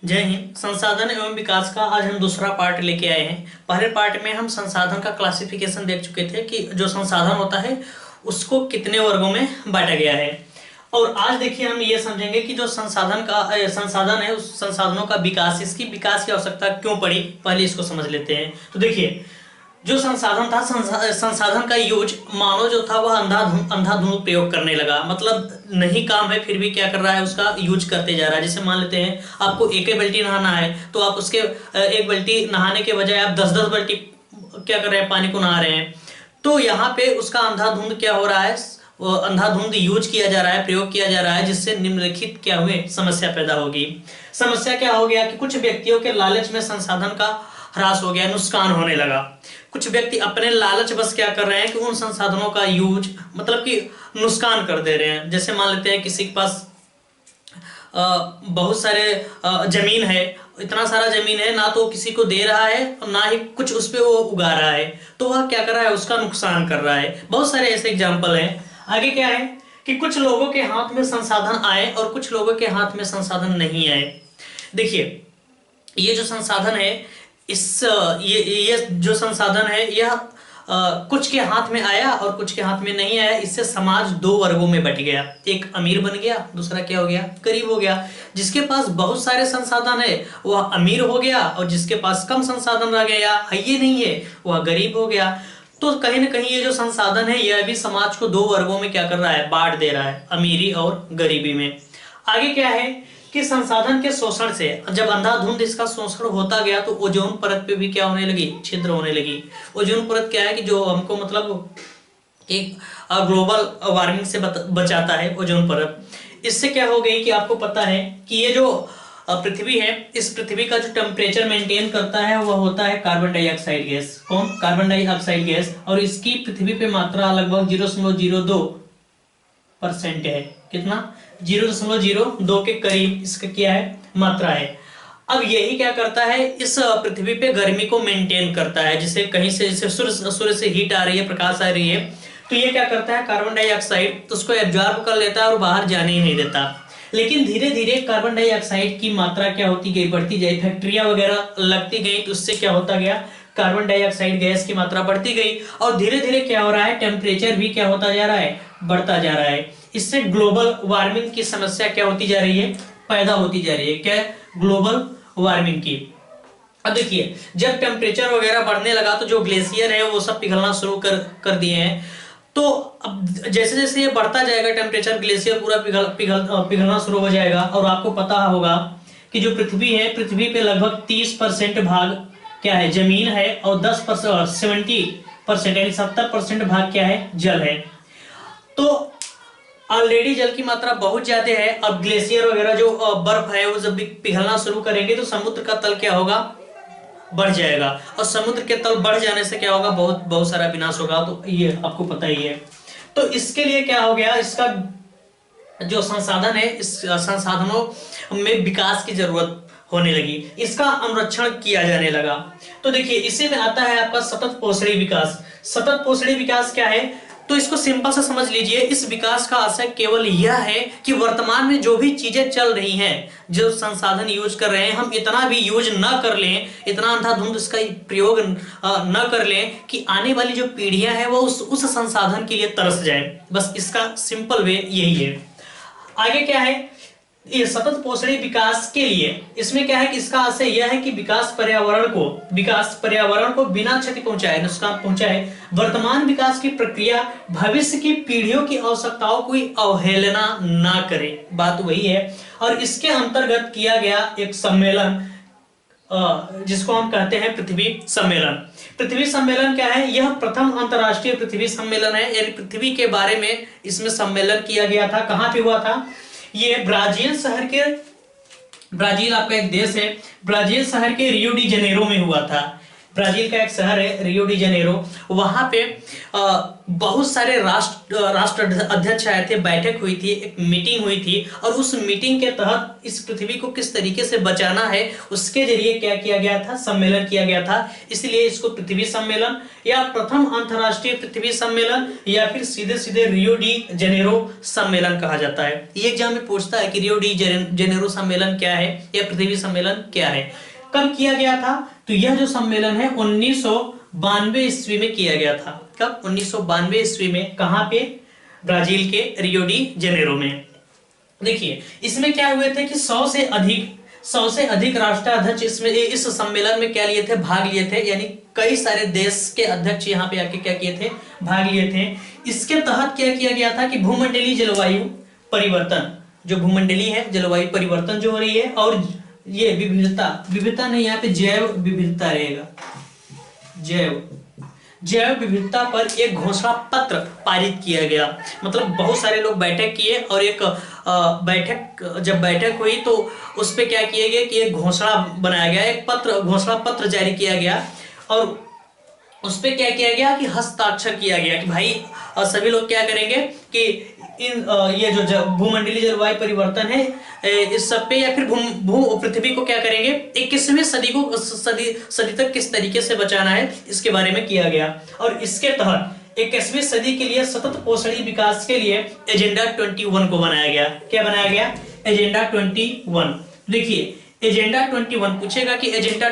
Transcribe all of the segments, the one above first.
जय हिंद। संसाधन एवं विकास का आज हम दूसरा पार्ट लेके आए हैं। पहले पार्ट में हम संसाधन का क्लासिफिकेशन देख चुके थे कि जो संसाधन होता है उसको कितने वर्गों में बांटा गया है। और आज देखिए हम ये समझेंगे कि जो संसाधन है उस संसाधनों का विकास, इसकी विकास की आवश्यकता क्यों पड़ी, पहले इसको समझ लेते हैं। तो देखिए, जो संसाधन था, संसाधन का यूज मानव जो था वह अंधाधुंध प्रयोग करने लगा। मतलब नहीं काम है फिर भी क्या कर रहा है, उसका यूज करते जा रहा है। जैसे मान लेते हैं आपको एक ही बाल्टी नहाना है तो आप उसके एक बाल्टी नहाने के बजाय आप 10-10 बाल्टी क्या कर रहे हैं, पानी को नहा रहे हैं। तो यहाँ पे उसका अंधाधुंध क्या हो रहा है, वो अंधाधुंध यूज किया जा रहा है, प्रयोग किया जा रहा है, जिससे निम्नलिखित क्या हुए समस्या पैदा होगी। समस्या क्या हो गया कि कुछ व्यक्तियों के लालच में संसाधन का ह्रास हो गया, नुकसान होने लगा। कुछ व्यक्ति अपने लालच बस क्या कर रहे हैं कि उन संसाधनों का यूज मतलब कि नुकसान कर दे रहे हैं। जैसे मान लेते हैं किसी के पास बहुत सारे जमीन है, इतना सारा जमीन है, ना तो किसी को दे रहा है और ना ही कुछ उस पे वो उगा रहा है, तो वह क्या कर रहा है, उसका नुकसान कर रहा है। बहुत सारे ऐसे एग्जाम्पल हैं। आगे क्या है कि कुछ लोगों के हाथ में संसाधन आए और कुछ लोगों के हाथ में संसाधन नहीं आए। देखिए, ये जो संसाधन है, इस ये जो संसाधन है यह कुछ के हाथ में आया और कुछ के हाथ में नहीं आया। इससे समाज दो वर्गों में बट गया, एक अमीर बन गया, दूसरा क्या हो गया, गरीब हो गया। जिसके पास बहुत सारे संसाधन है वह अमीर हो गया और जिसके पास कम संसाधन रह गया, है ये नहीं है, वह गरीब हो गया। तो कहीं ना कहीं ये जो संसाधन है यह भी समाज को दो वर्गों में क्या कर रहा है, बांट दे रहा है, अमीरी और गरीबी में। आगे क्या है कि संसाधन के शोषण से जब अंधाधुंध इसका शोषण होता गया तो ओजोन परत पे भी क्या होने लगी, छिद्र होने लगी। ओजोन परत क्या है कि जो हमको मतलब एक ग्लोबल वार्मिंग से बचाता है ओजोन परत। इससे क्या हो गई कि आपको पता है कि ये जो पृथ्वी है, इस पृथ्वी का जो टेम्परेचर मेंटेन करता है वह होता है कार्बन डाइऑक्साइड गैस। कौन? Carbon dioxide gas. और इसकी पृथ्वी पे मात्रा लगभग 0.02% है। कितना? 0.02 के करीब इसका क्या है, मात्रा है। अब यही क्या करता है, इस पृथ्वी पे गर्मी को मेंटेन करता है। जिसे कहीं से जैसे सूर्य से हीट आ रही है, प्रकाश आ रही है, तो ये क्या करता है, कार्बन डाइऑक्साइड तो उसको एब्जॉर्ब कर लेता है और बाहर जाने ही नहीं देता। लेकिन धीरे धीरे कार्बन डाइऑक्साइड की मात्रा क्या होती गई, बढ़ती गई। फैक्ट्रियां वगैरह लगती गई तो उससे क्या होता गया, कार्बन डाइऑक्साइड गैस की मात्रा बढ़ती गई और धीरे धीरे क्या हो रहा है, टेम्परेचर भी क्या होता जा रहा है, बढ़ता जा रहा है। इससे ग्लोबल वार्मिंग की समस्या क्या होती जा रही है, पैदा होती जा रही है। क्या? ग्लोबल वार्मिंग की। अब देखिए, जब टेम्परेचर वगैरह बढ़ने लगा तो जो ग्लेशियर है वो सब पिघलना शुरू कर दिए हैं। तो अब जैसे जैसे ये बढ़ता जाएगा टेम्परेचर, ग्लेशियर पूरा पिघलना शुरू हो जाएगा। और आपको पता होगा कि जो पृथ्वी है, पृथ्वी पे लगभग 30% भाग क्या है, जमीन है, और 10% 70% यानी 70% भाग क्या है, जल है। तो ऑलरेडी जल की मात्रा बहुत ज्यादा है। अब ग्लेशियर वगैरह जो बर्फ है वो जब भी पिघलना शुरू करेंगे तो समुद्र का तल क्या होगा, बढ़ जाएगा। और समुद्र के तल बढ़ जाने से क्या होगा, बहुत बहुत सारा विनाश होगा। तो ये आपको पता ही है। तो इसके लिए क्या हो गया, इसका जो संसाधन है, इस संसाधनों में विकास की जरूरत होने लगी, इसका अनुरक्षण किया जाने लगा। तो देखिए, इसी में आता है आपका सतत पोषणी विकास। सतत पोषणी विकास क्या है, तो इसको सिंपल से समझ लीजिए। इस विकास का आशय केवल यह है कि वर्तमान में जो भी चीजें चल रही हैं, जो संसाधन यूज कर रहे हैं, हम इतना भी यूज ना कर लें, इतना अंधाधुंध इसका प्रयोग न कर लें कि आने वाली जो पीढ़ियां हैं वो उस संसाधन के लिए तरस जाए। बस इसका सिंपल वे यही है। आगे क्या है, ये सतत पोषणी विकास के लिए इसमें क्या है कि इसका आशय यह है कि विकास पर्यावरण को बिना क्षति पहुंचाए, नुकसान पहुंचाए, वर्तमान विकास की प्रक्रिया भविष्य की पीढ़ियों की आवश्यकताओं की अवहेलना ना करे। बात वही है। और इसके अंतर्गत किया गया एक सम्मेलन जिसको हम कहते हैं पृथ्वी सम्मेलन। पृथ्वी सम्मेलन क्या है, यह प्रथम अंतरराष्ट्रीय पृथ्वी सम्मेलन है। यानी पृथ्वी के बारे में इसमें सम्मेलन किया गया था। कहां पे हुआ था, ये ब्राजील शहर के, ब्राजील आपका एक देश है, ब्राजील शहर के रियो डी जनेरो में हुआ था। ब्राजील का एक शहर है रियो डी जेनेरो, वहां पे बहुत सारे राष्ट्र अध्यक्ष आए थे, बैठक हुई थी, एक मीटिंग हुई थी, और उस मीटिंग के तहत इस पृथ्वी को किस तरीके से बचाना है उसके जरिए क्या किया गया था, सम्मेलन किया गया था। इसलिए इसको पृथ्वी सम्मेलन या प्रथम अंतरराष्ट्रीय पृथ्वी सम्मेलन या फिर सीधे सीधे रियो डी जेनेरो सम्मेलन कहा जाता है। ये एग्जाम में पूछता है कि रियो डी जेनेरो सम्मेलन क्या है या पृथ्वी सम्मेलन क्या है, कब किया गया था। तो यह जो सम्मेलन है 1992 ईस्वी में किया गया था। कब? 1992 ईस्वी में। कहां पे? ब्राजील के रियो डी जेनेरो में। देखिए इसमें क्या हुए थे कि 100 से अधिक राष्ट्राध्यक्ष इसमें इस सम्मेलन में क्या लिए थे, भाग लिए थे। यानी कई सारे देश के अध्यक्ष यहाँ पे आके क्या किए थे, भाग लिए थे। इसके तहत क्या किया गया था कि भूमंडलीय जलवायु परिवर्तन, जो भूमंडलीय है जलवायु परिवर्तन जो हो रही है, और ये विविधता नहीं, यहाँ पे जैव विविधता रहेगा, जैव विविधता पर एक घोषणा पत्र पारित किया गया। मतलब बहुत सारे लोग बैठक किए और एक जब बैठक हुई तो उस पे क्या किया गया कि एक घोषणा बनाया गया, एक घोषणा पत्र जारी किया गया, और उस पे क्या किया गया कि हस्ताक्षर किया गया कि भाई सभी लोग क्या करेंगे कि ये जो भूमंडलीय जलवायु परिवर्तन है इस सब पे या फिर पृथ्वी को क्या करेंगे 21वीं सदी तक किस तरीके से बचाना है इसके बारे में किया गया। और इसके तहत 21वीं सदी के लिए सतत पोषणीय विकास के लिए एजेंडा 21 को बनाया गया। क्या बनाया गया? एजेंडा 21। देखिए एजेंडा 21 पूछेगा कि एजेंडा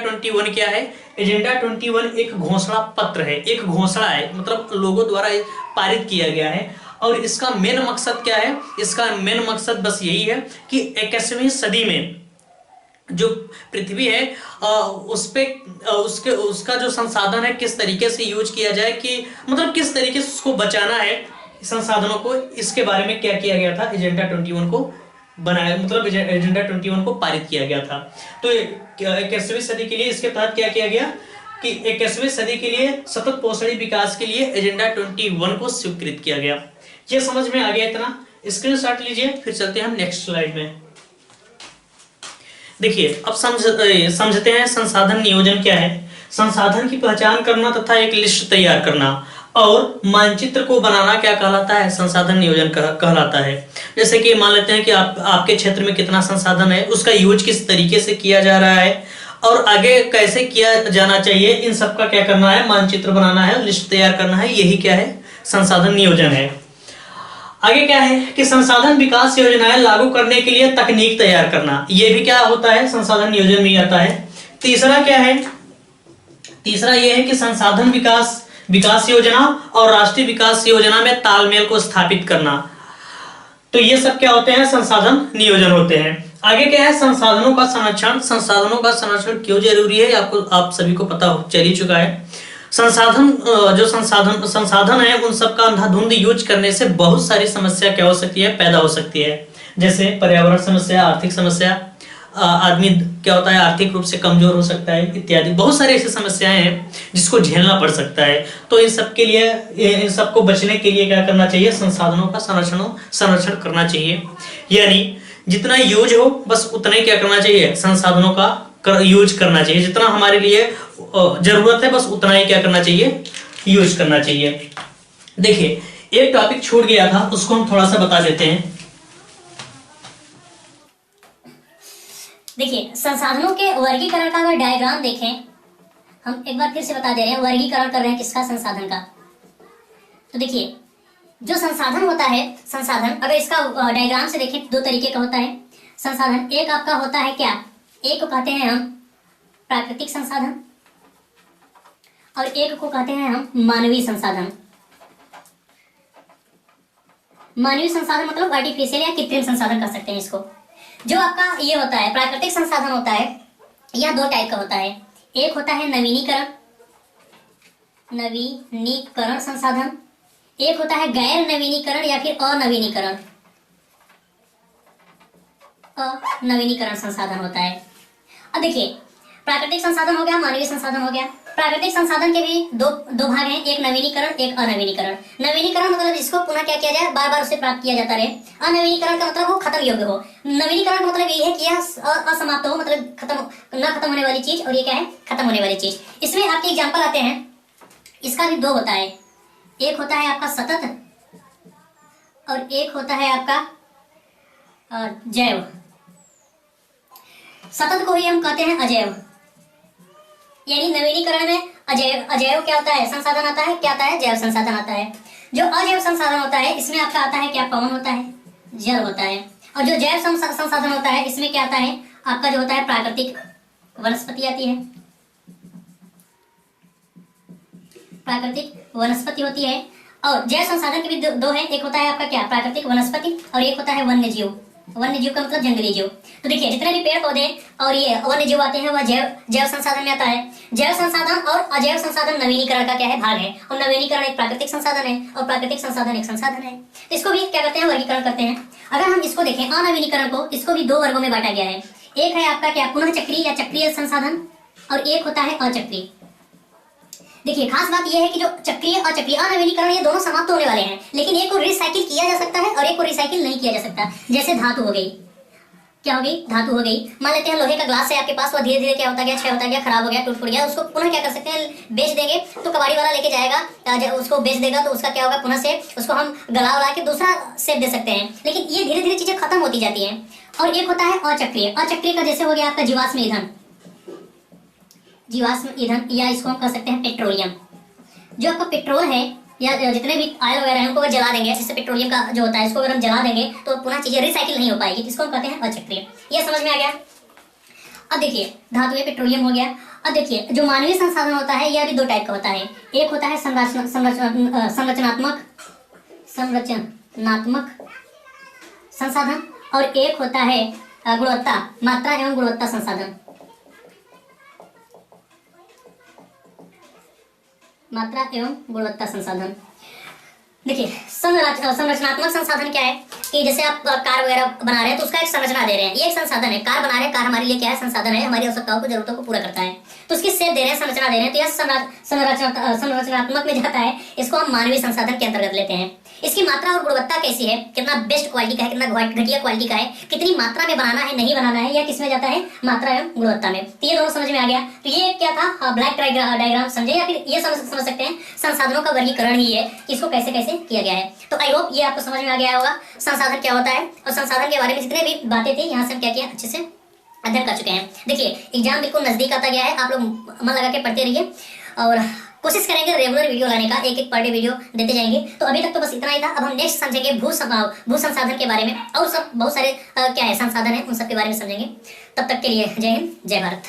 21 क्या है। एजेंडा 21 एक घोषणा पत्र है, एक घोषणा है, मतलब लोगों द्वारा पारित किया गया है। और इसका मेन मकसद क्या है? इसका मेन मकसद बस यही है कि 21वीं सदी में जो पृथ्वी है उस पे उसका जो संसाधन है किस तरीके से यूज किया जाए, कि मतलब किस तरीके से उसको बचाना है संसाधनों को, इसके बारे में क्या किया गया था, एजेंडा 21 को बनाया, मतलब एजेंडा 21 को पारित किया गया था। तो 21वीं सदी के लिए इसके तहत क्या किया गया कि 21वीं सदी के लिए सतत पोषणीय विकास के लिए एजेंडा 21 को स्वीकृत किया गया। ये समझ में आ गया इतना? स्क्रीनशॉट लीजिए, फिर चलते हैं हम नेक्स्ट स्लाइड में। देखिए अब समझते हैं संसाधन नियोजन क्या है। संसाधन की पहचान करना तथा एक लिस्ट तैयार करना और मानचित्र को बनाना क्या कहलाता है? संसाधन नियोजन कहलाता है। जैसे कि मान लेते हैं कि आपके क्षेत्र में कितना संसाधन है, उसका यूज किस तरीके से किया जा रहा है और आगे कैसे किया जाना चाहिए, इन सब का क्या करना है, मानचित्र बनाना है, लिस्ट तैयार करना है। यही क्या है? संसाधन नियोजन है। आगे क्या है कि संसाधन विकास योजनाएं लागू करने के लिए तकनीक तैयार करना, यह भी क्या होता है? संसाधन नियोजन में आता है। तीसरा क्या है? तीसरा यह है कि संसाधन विकास योजना और राष्ट्रीय विकास योजना में तालमेल को स्थापित करना। तो ये सब क्या होते हैं? संसाधन नियोजन होते हैं। आगे क्या है? संसाधनों का संरक्षण। संसाधनों का संरक्षण क्यों जरूरी है आप सभी को पता चल ही चुका है। संसाधन है उन सब का अंधाधुंध यूज करने से बहुत सारी समस्या क्या हो सकती है? पैदा हो सकती है। जैसे पर्यावरण समस्या, आर्थिक समस्या, आदमी क्या होता है आर्थिक रूप से कमजोर हो सकता है इत्यादि। बहुत सारी ऐसी समस्याएं हैं जिसको झेलना पड़ सकता है। तो इन सब के लिए, इन सब को बचने के लिए क्या करना चाहिए? संसाधनों का संरक्षण करना चाहिए। यानी जितना यूज हो बस उतना ही क्या करना चाहिए? संसाधनों का यूज करना चाहिए। जितना हमारे लिए जरूरत है बस उतना ही क्या करना चाहिए? यूज करना चाहिए। देखिए एक टॉपिक छूट गया था, उसको हम थोड़ा सा बता देते हैं। देखिए संसाधनों के वर्गीकरण का अगर डायग्राम देखें, हम एक बार फिर से बता दे रहे हैं, वर्गीकरण कर रहे हैं किसका? संसाधन का। तो देखिए जो संसाधन होता है, संसाधन अगर इसका डायग्राम से देखें दो तरीके का होता है संसाधन। एक आपका होता है क्या? एक को कहते हैं हम प्राकृतिक संसाधन और एक को कहते हैं हम मानवीय संसाधन। मानवीय संसाधन मतलब आर्टिफिशियल या कृत्रिम संसाधन कह सकते हैं इसको। जो आपका ये होता है प्राकृतिक संसाधन होता है, यह दो टाइप का होता है। एक होता है नवीनीकरण संसाधन, एक होता है गैर नवीनीकरण या फिर अनवीनीकरण संसाधन होता है। अब देखिए प्राकृतिक संसाधन हो गया, मानवीय संसाधन हो गया। प्राकृतिक संसाधन के भी दो भाग हैं, एक नवीनीकरण, एक अनवीनीकरण। नवीनीकरण मतलब जिसको पुनः क्या किया जाए, बार बार उसे प्राप्त किया जाता रहे। अनवीनीकरण का मतलब वो खत्म योग्य हो। नवीनीकरण का मतलब ये है कि यह असमाप्त हो, मतलब खत्म होने वाली चीज, और ये क्या है, खत्म होने वाली चीज। इसमें आपके एग्जाम्पल आते हैं, इसका भी दो होता है, एक होता है आपका सतत और एक होता है आपका जैव। सतत को ही हम कहते हैं अजैव, यानी नवीनीकरण में अजैव क्या होता है, संसाधन आता है, क्या आता है, जैव संसाधन आता है। जो अजैव संसाधन होता है इसमें आपका आता है क्या, पवन होता है, जल होता है। और जो जैव संसाधन होता है इसमें क्या आता है, आपका जो होता है प्राकृतिक वनस्पति आती है, प्राकृतिक वनस्पति होती है। और जैव संसाधन के भी दो है, एक होता है आपका क्या, प्राकृतिक वनस्पति, और एक होता है वन्य जीव। वन्य जीव का मतलब जंगली जीव। तो देखिए जितने भी पेड़ पौधे और ये वन्य जीव आते हैं वह जैव संसाधन में आता है। जैव संसाधन और अजैव संसाधन नवीनीकरण का क्या है, भाग है। और नवीनीकरण एक प्राकृतिक संसाधन है और प्राकृतिक संसाधन एक संसाधन है। तो इसको भी क्या करते हैं, वर्गीकरण करते हैं। अगर हम इसको देखें अनवीनीकरण को, इसको भी दो वर्गों में बांटा गया है। एक है आपका क्या, पुनः चक्रीय या चक्रीय संसाधन, और एक होता है अचक्रीय। देखिए खास बात यह है कि जो चक्रीय अचक्रीय अनवीनीकरण ये दोनों समाप्त होने वाले हैं, लेकिन एक को रिसाइकिल किया जा सकता है और एक को रिसाइकिल नहीं किया जा सकता। जैसे धातु हो गई, क्या हो गई, धातु हो गई। मान लेते हैं लोहे का ग्लास है आपके पास, वह धीरे धीरे क्या होता गया, क्षय होता गया, खराब हो गया, टूट फूट गया। उसको पुनः क्या कर सकते हैं, बेच देंगे तो कबाड़ी वाला लेके जाएगा, उसको बेच देगा तो उसका क्या होगा, पुनः से उसको हम गला उला के दूसरा शेप दे सकते हैं। लेकिन ये धीरे धीरे चीजें खत्म होती जाती हैं। और एक होता है अचक्रीय। अचक्रीय का जैसे हो गया आपका जीवाश्म ईंधन, जीवाश्म ईंधन, या इसको हम कह सकते हैं पेट्रोलियम। जो आपका पेट्रोल है या जितने भी ऑयल वगैरह हैं उनको अगर जला देंगे, जिससे पेट्रोलियम का जो होता है इसको अगर हम जला देंगे तो पुनः चीजें रिसाइकिल नहीं हो पाएगी, जिसको हम कहते हैं अचक्रीय। ये समझ में आ गया। अब देखिए धातु है, पेट्रोलियम हो गया। अब देखिए जो मानवीय संसाधन होता है यह भी दो टाइप का होता है। एक होता है संरचनात्मक संसाधन और एक होता है गुणवत्ता, मात्रा एवं गुणवत्ता संसाधन। मात्रा एवं गुणवत्ता संसाधन। देखिए संरचनात्मक संसाधन क्या है कि जैसे आप कार वगैरह बना रहे हैं तो उसका एक संरचना दे रहे हैं, ये एक संसाधन है। कार बना रहे हैं, कार हमारे लिए क्या है, संसाधन है, हमारी आवश्यकताओं को, जरूरतों को पूरा करता है। तो उसकी सेध दे रहे हैं, संरचना दे रहे हैं, तो यह संरचनात्मक में जाता है। इसको हम मानवीय संसाधन के अंतर्गत लेते हैं। इसकी मात्रा और गुणवत्ता कैसी है, कितना बेस्ट क्वालिटी का है, कितना घटिया क्वालिटी का है, कितनी मात्रा में बनाना है, नहीं बनाना है, या किसमें जाता है, मात्रा एवं गुणवत्ता में। तो ये दोनों समझ में आ गया। तो ये क्या था, ब्लैक डायग्राम समझे, या फिर ये समझ सकते हैं संसाधनों का वर्गीकरण ही है, इसको कैसे कैसे किया गया है। तो आई होप ये आपको समझ में आ गया होगा संसाधन क्या होता है, और संसाधन के बारे में जितने भी बातें थी यहाँ से हम क्या किया, अच्छे से अध्ययन कर चुके हैं। देखिए एग्जाम बिल्कुल नजदीक आता गया है, आप लोग मन लगा के पढ़ते रहिए और कोशिश करेंगे रेगुलर वीडियो लाने का, एक पर डे वीडियो देते जाएंगे। तो अभी तक तो बस इतना ही था। अब हम नेक्स्ट समझेंगे भू संसाधन के बारे में, और सब बहुत सारे क्या है संसाधन है, उन सब के बारे में समझेंगे। तब तक के लिए जय हिंद, जय भारत।